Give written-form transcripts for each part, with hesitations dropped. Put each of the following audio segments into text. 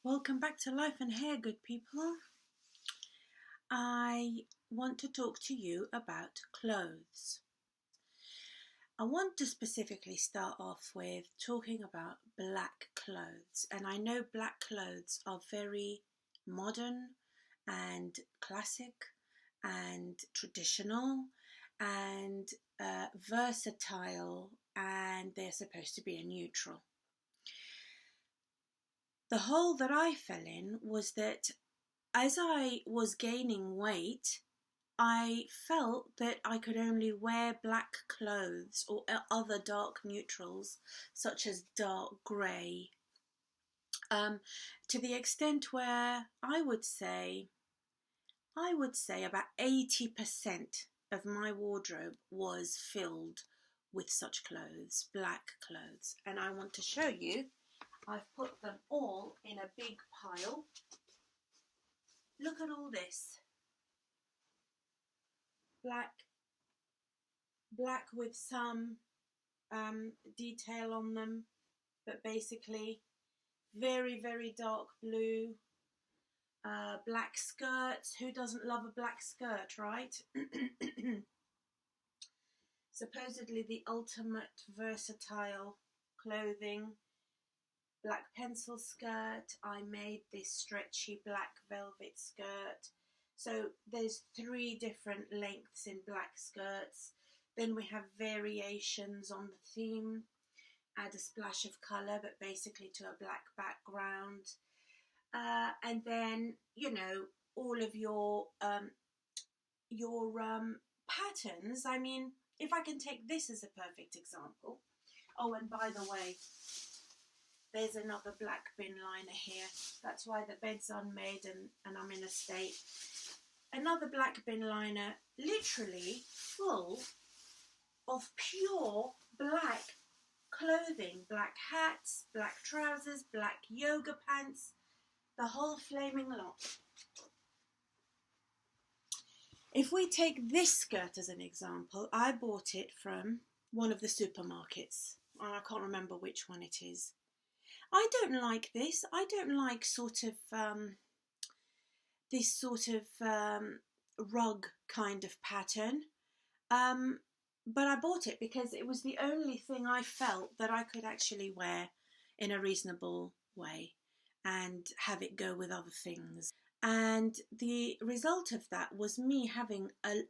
Welcome back to Life and Hair, good people. I want to talk to you about clothes. I want to specifically start off with talking about black clothes. And I know black clothes are very modern and classic and traditional and versatile, and they're supposed to be a neutral. The hole that I fell in was that as I was gaining weight, I felt that I could only wear black clothes or other dark neutrals, such as dark grey, to the extent where I would say about 80% of my wardrobe was filled with such clothes, black clothes. And I want to show you. I've put them all in a big pile. Look at all this. Black with some detail on them, but basically very, very dark blue. Black skirts. Who doesn't love a black skirt, right? Supposedly the ultimate versatile clothing. Black pencil skirt. I made this stretchy black velvet skirt. So there's 3 different lengths in black skirts. Then we have variations on the theme. Add a splash of colour, but basically to a black background. And then, you know, all of your patterns. I mean, if I can take this as a perfect example. Oh, and by the way, there's another black bin liner here. That's why the bed's unmade and I'm in a state. Another black bin liner, literally full of pure black clothing. Black hats, black trousers, black yoga pants, the whole flaming lot. If we take this skirt as an example, I bought it from one of the supermarkets. I can't remember which one it is. I don't like this. I don't like this sort of rug kind of pattern. But I bought it because it was the only thing I felt that I could actually wear in a reasonable way and have it go with other things. And the result of that was me having a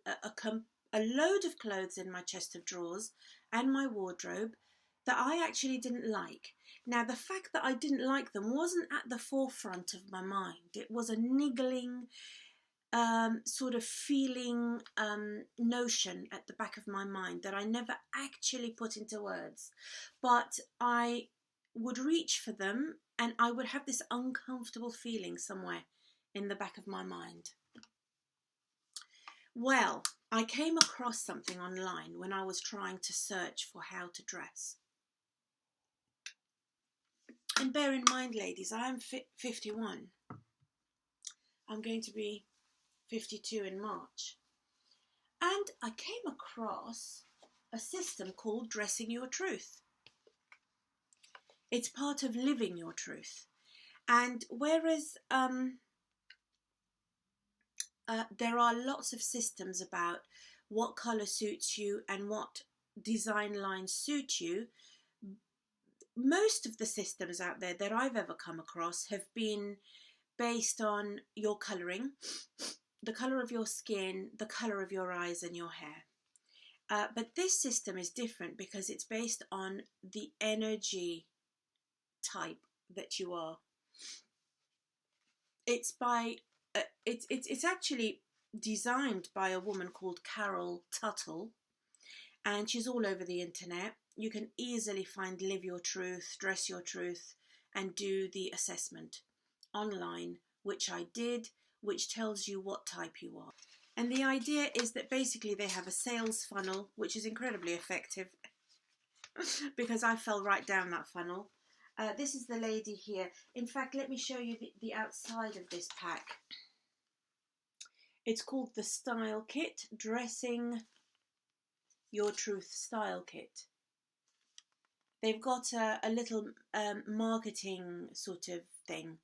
load of clothes in my chest of drawers and my wardrobe that I actually didn't like. Now, the fact that I didn't like them wasn't at the forefront of my mind. It was a niggling sort of feeling notion at the back of my mind that I never actually put into words. But I would reach for them and I would have this uncomfortable feeling somewhere in the back of my mind. Well, I came across something online when I was trying to search for how to dress. And bear in mind, ladies, I am 51. I'm going to be 52 in March. And I came across a system called Dressing Your Truth. It's part of living your truth. And whereas there are lots of systems about what colour suits you and what design lines suit you, most of the systems out there that I've ever come across have been based on your colouring, the colour of your skin, the colour of your eyes and your hair. But this system is different because it's based on the energy type that you are. It's actually designed by a woman called Carol Tuttle, and she's all over the internet. You can easily find Live Your Truth, Dress Your Truth, and do the assessment online, which I did, which tells you what type you are. And the idea is that basically they have a sales funnel, which is incredibly effective because I fell right down that funnel. This is the lady here. In fact, let me show you the outside of this pack. It's called the Style Kit, Dressing Your Truth Style Kit. They've got a little marketing sort of thing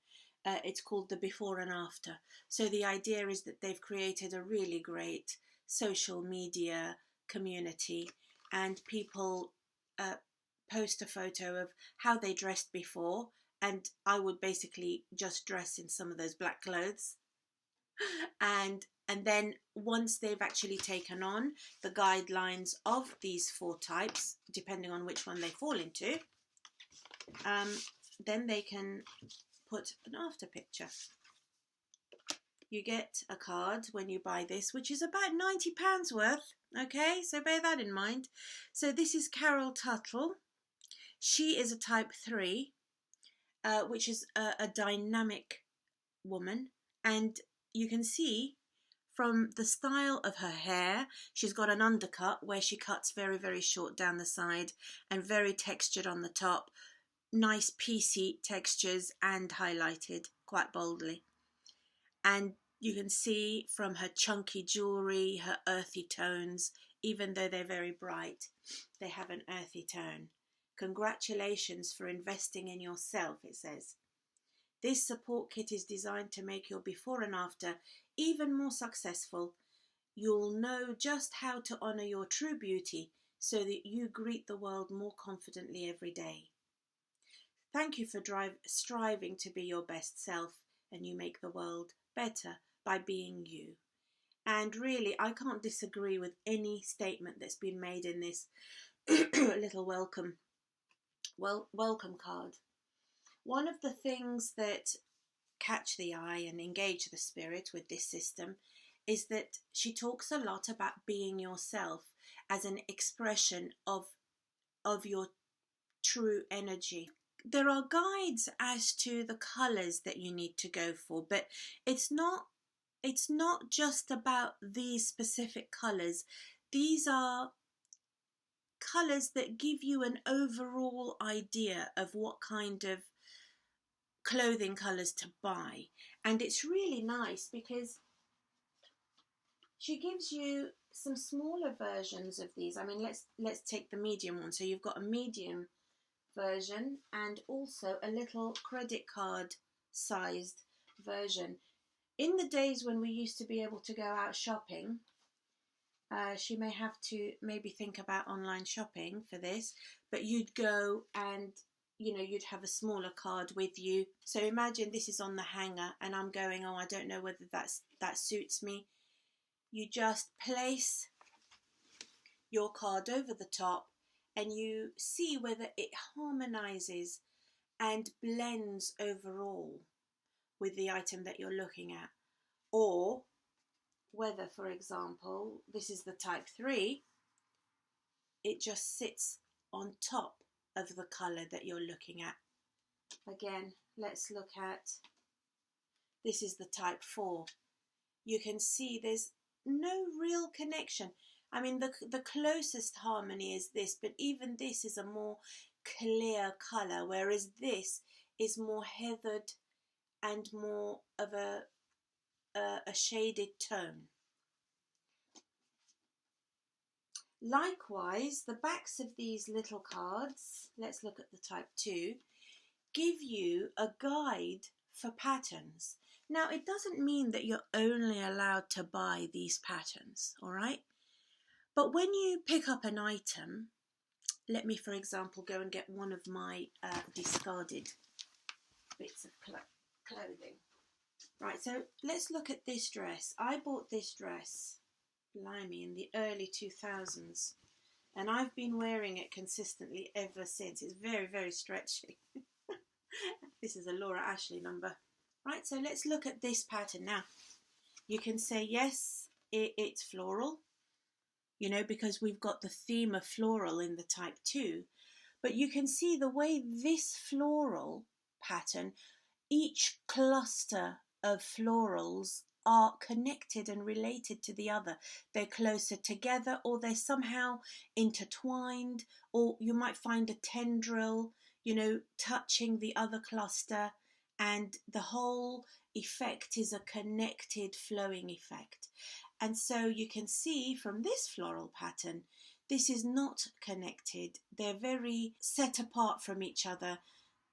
It's called the before and after. So the idea is that they've created a really great social media community, and people post a photo of how they dressed before, and I would basically just dress in some of those black clothes, and then once they've actually taken on the guidelines of these 4 types, depending on which one they fall into, then they can put an after picture. You get a card when you buy this, which is about £90 worth. Okay, so bear that in mind. So this is Carol Tuttle. She is a type 3, which is a dynamic woman. And you can see from the style of her hair, she's got an undercut where she cuts very, very short down the side and very textured on the top. Nice piecey textures and highlighted quite boldly. And you can see from her chunky jewellery, her earthy tones, even though they're very bright, they have an earthy tone. Congratulations for investing in yourself, it says. This support kit is designed to make your before and after even more successful. You'll know just how to honour your true beauty so that you greet the world more confidently every day. Thank you for striving to be your best self, and you make the world better by being you. And really, I can't disagree with any statement that's been made in this little welcome card. One of the things that catch the eye and engage the spirit with this system is that she talks a lot about being yourself as an expression of your true energy. There are guides as to the colours that you need to go for, but it's not just about these specific colours. These are colours that give you an overall idea of what kind of clothing colours to buy. And it's really nice because she gives you some smaller versions of these. I mean, let's take the medium one. So you've got a medium version and also a little credit card sized version. In the days when we used to be able to go out shopping, she may have to maybe think about online shopping for this, but you'd go and you'd have a smaller card with you. So imagine this is on the hanger and I'm going, oh, I don't know whether that suits me. You just place your card over the top and you see whether it harmonizes and blends overall with the item that you're looking at, or whether, for example, this is the type 3, it just sits on top of the colour that you're looking at. Again, let's look at, this is the type 4. You can see there's no real connection. I mean, the closest harmony is this, but even this is a more clear colour, whereas this is more heathered and more of a shaded tone. Likewise, the backs of these little cards, let's look at the type 2, give you a guide for patterns. Now, it doesn't mean that you're only allowed to buy these patterns, all right? But when you pick up an item, let me, for example, go and get one of my discarded bits of clothing. Right, so let's look at this dress. I bought this dress, blimey, in the early 2000s, and I've been wearing it consistently ever since. It's very, very stretchy. This is a Laura Ashley number. Right, so let's look at this pattern now. You can say, yes, it's floral, because we've got the theme of floral in the type 2. But you can see the way this floral pattern, each cluster of florals are connected and related to the other. They're closer together, or they're somehow intertwined, or you might find a tendril, touching the other cluster, and the whole effect is a connected flowing effect. And so you can see from this floral pattern, this is not connected. They're very set apart from each other.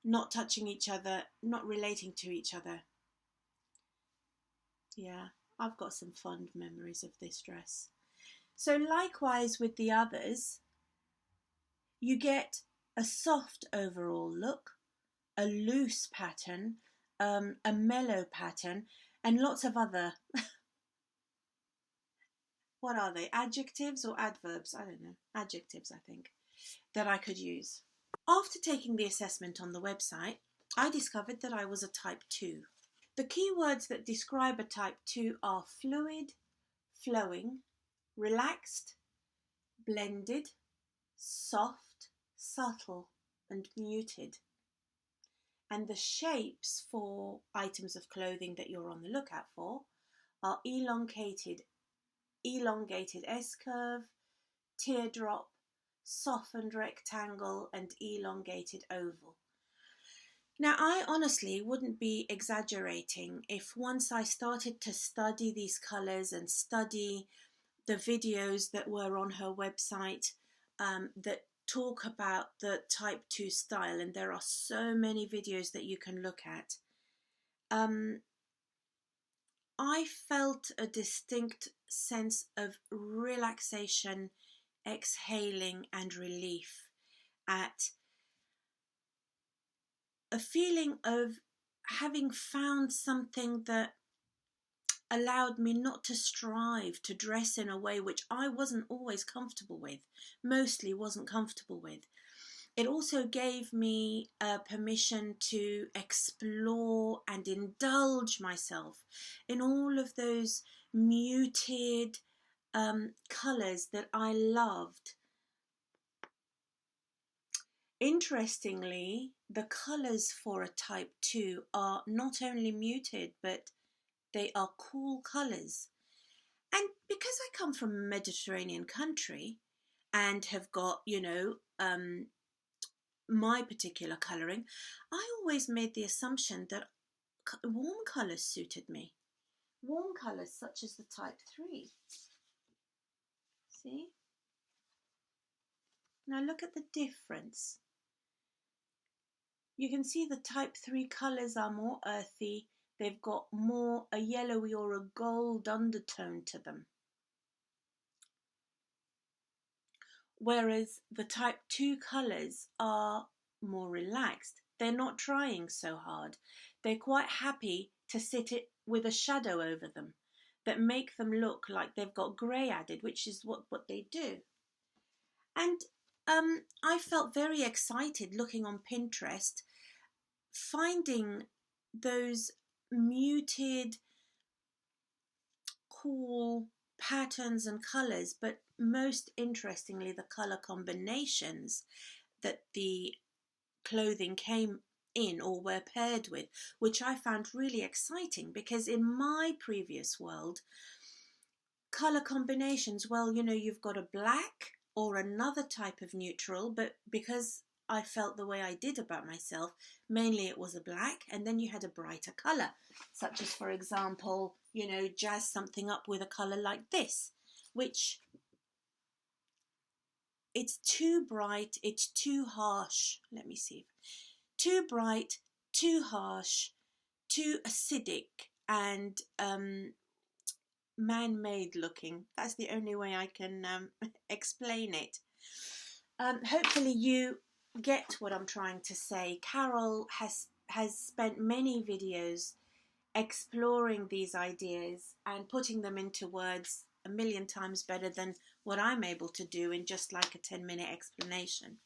not touching each other, not relating to each other. Yeah, I've got some fond memories of this dress. So likewise with the others, you get a soft overall look, a loose pattern, a mellow pattern, and lots of other, what are they, adjectives or adverbs? I don't know, adjectives I think, that I could use. After taking the assessment on the website, I discovered that I was a type 2. The key words that describe a type 2 are fluid, flowing, relaxed, blended, soft, subtle, and muted. And the shapes for items of clothing that you're on the lookout for are elongated S-curve, teardrop, softened rectangle, and elongated oval. Now, I honestly wouldn't be exaggerating if once I started to study these colours and study the videos that were on her website that talk about the type 2 style, and there are so many videos that you can look at, I felt a distinct sense of relaxation, exhaling, and relief at a feeling of having found something that allowed me not to strive to dress in a way which I wasn't always comfortable with, mostly wasn't comfortable with. It also gave me permission to explore and indulge myself in all of those muted colours that I loved. Interestingly, the colours for a type 2 are not only muted, but they are cool colours. And because I come from a Mediterranean country and have got, my particular colouring, I always made the assumption that warm colours suited me. Warm colours such as the type 3. See? Now look at the difference. You can see the type 3 colours are more earthy. They've got more a yellowy or a gold undertone to them. Whereas the type 2 colours are more relaxed. They're not trying so hard. They're quite happy to sit it with a shadow over them that make them look like they've got grey added, which is what they do. And I felt very excited looking on Pinterest, finding those muted, cool patterns and colours, but most interestingly, the colour combinations that the clothing came in or were paired with, which I found really exciting, because in my previous world, colour combinations, well, you've got a black or another type of neutral, but because I felt the way I did about myself, mainly it was a black, and then you had a brighter colour, such as, for example, jazz something up with a colour like this, which it's too bright, it's too harsh. Let me see. Too bright, too harsh, too acidic, and man-made looking. That's the only way I can explain it. Hopefully you get what I'm trying to say. Carol has spent many videos exploring these ideas and putting them into words a million times better than what I'm able to do in just like a 10-minute explanation.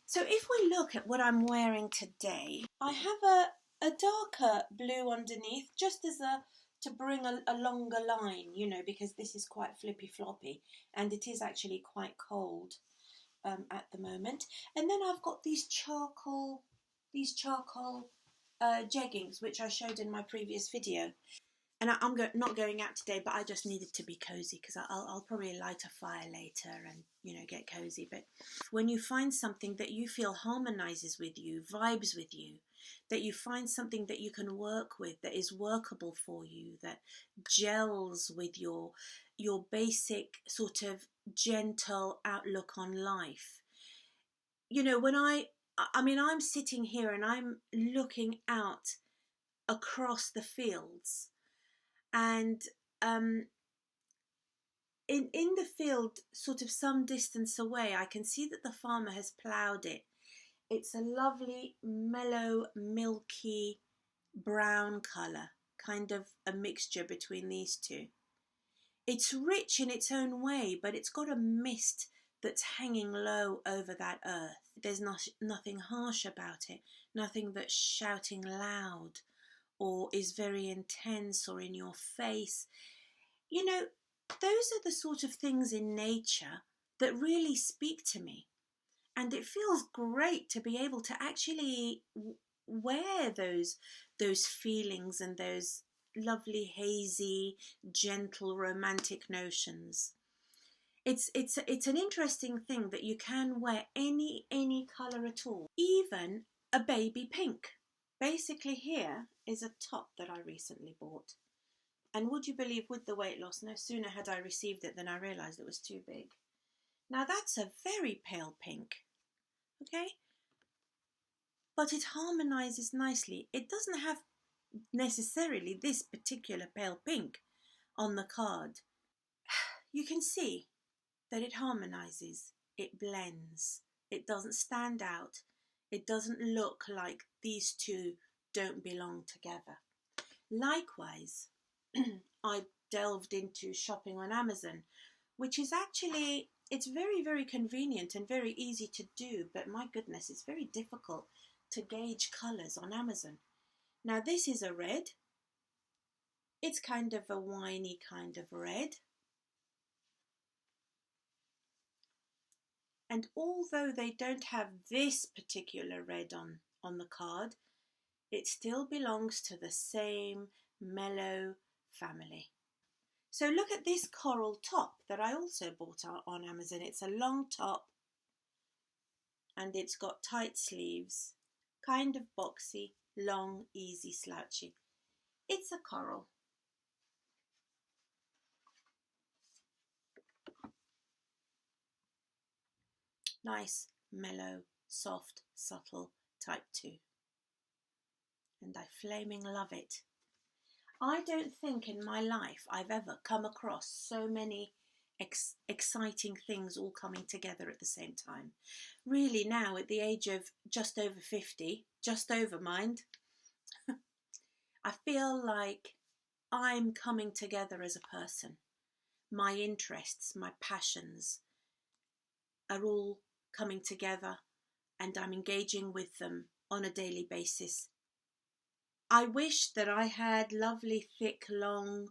So if we look at what I'm wearing today, I have a darker blue underneath, just as to bring a longer line, because this is quite flippy floppy and it is actually quite cold at the moment. And then I've got these charcoal jeggings, which I showed in my previous video. And I'm not going out today, but I just needed to be cozy, because I'll probably light a fire later and, get cozy. But when you find something that you feel harmonizes with you, vibes with you, that you find something that you can work with, that is workable for you, that gels with your basic sort of gentle outlook on life. When I I mean, I'm sitting here and I'm looking out across the fields, and um, in the field, sort of some distance away, I can see that the farmer has ploughed it. It's a lovely, mellow, milky brown colour, kind of a mixture between these two. It's rich in its own way, but it's got a mist that's hanging low over that earth. There's nothing harsh about it, nothing that's shouting loud or is very intense or in your face. You know, those are the sort of things in nature that really speak to me. And it feels great to be able to actually wear those feelings and those lovely, hazy, gentle, romantic notions. It's an interesting thing that you can wear any colour at all, even a baby pink. Basically, here is a top that I recently bought. And would you believe, with the weight loss, no sooner had I received it than I realised it was too big. Now that's a very pale pink, okay? But it harmonises nicely. It doesn't have necessarily this particular pale pink on the card. You can see that it harmonises, it blends, it doesn't stand out, it doesn't look like these two don't belong together. Likewise, I delved into shopping on Amazon, which is actually, it's very, very convenient and very easy to do, but my goodness, it's very difficult to gauge colours on Amazon. Now this is a red. It's kind of a winey kind of red. And although they don't have this particular red on the card, it still belongs to the same mellow family. So look at this coral top that I also bought on Amazon. It's a long top and it's got tight sleeves, kind of boxy, long, easy, slouchy. It's a coral. Nice, mellow, soft, subtle, type 2. And I flaming love it. I don't think in my life I've ever come across so many exciting things all coming together at the same time. Really now, at the age of just over 50, just over mind, I feel like I'm coming together as a person. My interests, my passions are all coming together and I'm engaging with them on a daily basis. I wish that I had lovely, thick, long,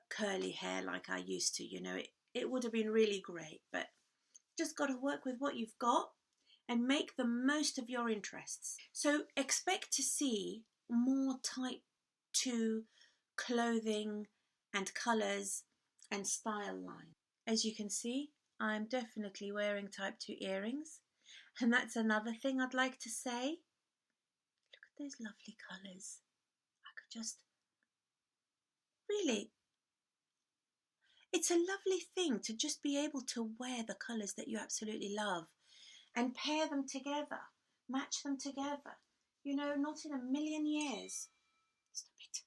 curly hair like I used to, you know. It would have been really great, but just got to work with what you've got and make the most of your interests. So expect to see more type 2 clothing and colours and style lines. As you can see, I'm definitely wearing type 2 earrings. And that's another thing I'd like to say. Look at those lovely colours. I could just really, it's a lovely thing to just be able to wear the colours that you absolutely love and pair them together, match them together. You know, not in a million years, stop it,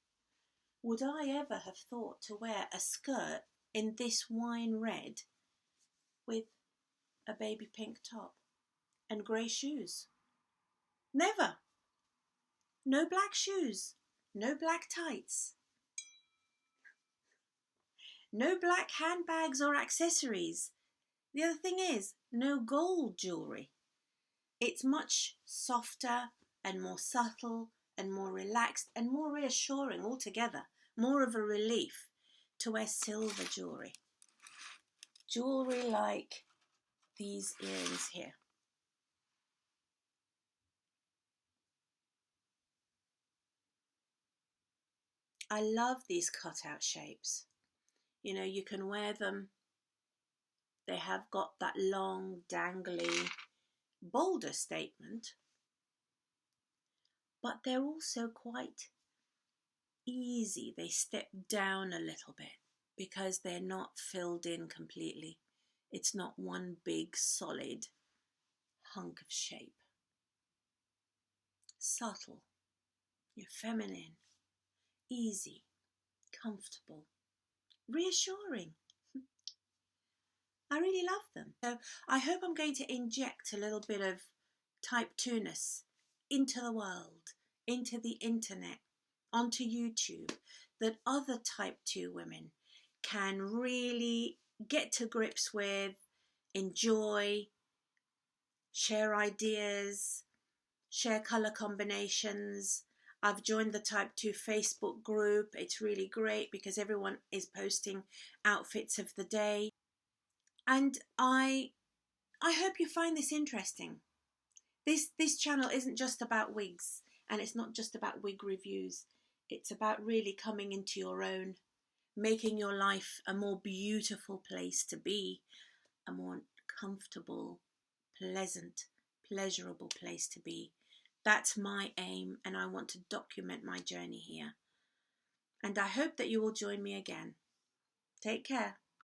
would I ever have thought to wear a skirt in this wine red with a baby pink top and grey shoes. Never. No black shoes, no black tights, no black handbags or accessories. The other thing is, no gold jewellery. It's much softer and more subtle and more relaxed and more reassuring altogether, more of a relief to wear silver jewellery. Jewellery like these earrings here. I love these cutout shapes. You know, you can wear them. They have got that long, dangly, bolder statement, but they're also quite easy. They step down a little bit because they're not filled in completely. It's not one big solid hunk of shape. subtle, you're feminine, easy, comfortable, reassuring. I really love them. So I hope I'm going to inject a little bit of type 2-ness into the world, into the internet, onto YouTube, that other type 2 women can really get to grips with, enjoy, share ideas, share colour combinations. I've joined the type 2 Facebook group. It's really great because everyone is posting outfits of the day. And I hope you find this interesting. This channel isn't just about wigs, and it's not just about wig reviews. It's about really coming into your own, making your life a more beautiful place to be, a more comfortable, pleasant, pleasurable place to be. That's my aim, and I want to document my journey here. And I hope that you will join me again. Take care.